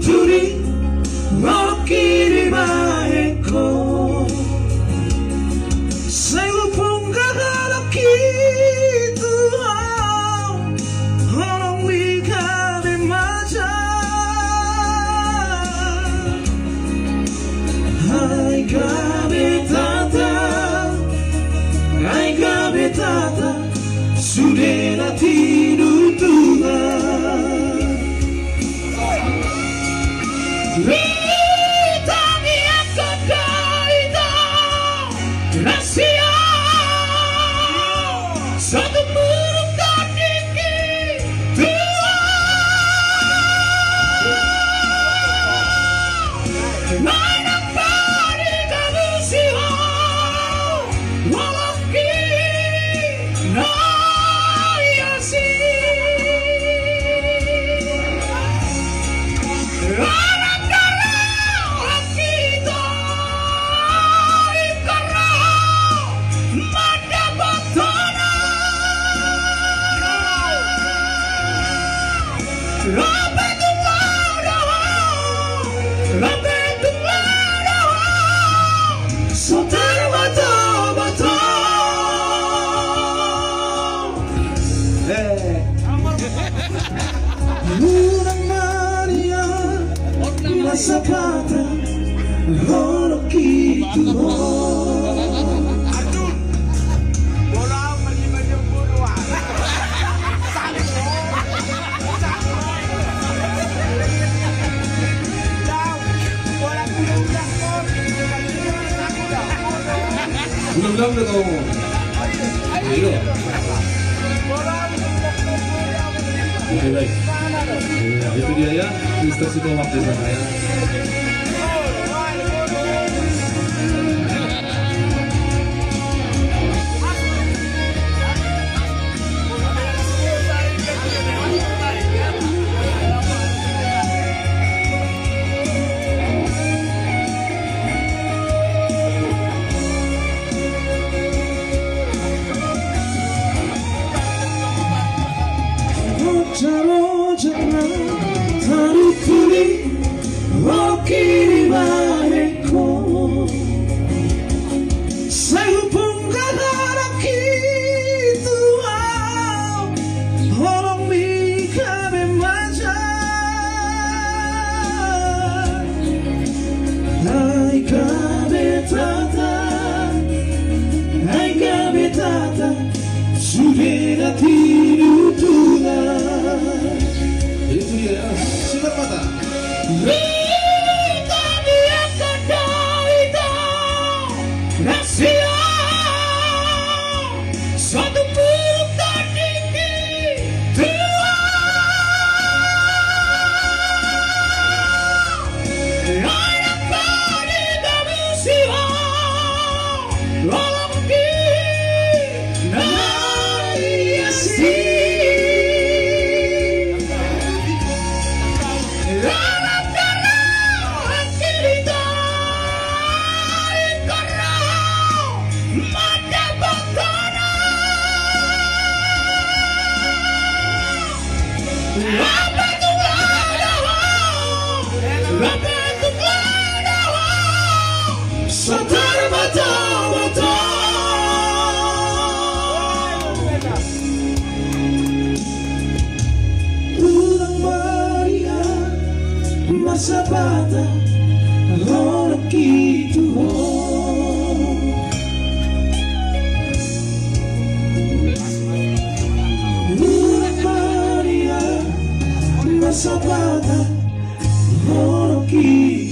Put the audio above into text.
둘이 먹기를 바랬고 배고픔과 그렇기도 허락 위감에 맞아 Ai gavetata sulla tirutura Vita mia cocaida Rasia Satu buruk kadiki tua Mana pari kanusia Walaki na yasi Unang Maria nasa bata Horok ito Adun, bola maliban yung puro Sabi mo Daw, walang ulang mo Ulang na ko mo Ayo Oke baik itu dia ya instruksi waktu saya Roja-roja taruh tuli Wakili bareku Sayupung kadara kitu Horong mikabe maja Ai kabe tata Sudah tidur itu dia silat mata Vita mia cocaida Rasia Satu buruk kadiki tua Anak kali kami siwa Walaki na yasi Unang Maria masa bata horok ito Unang Maria masa bata horok ito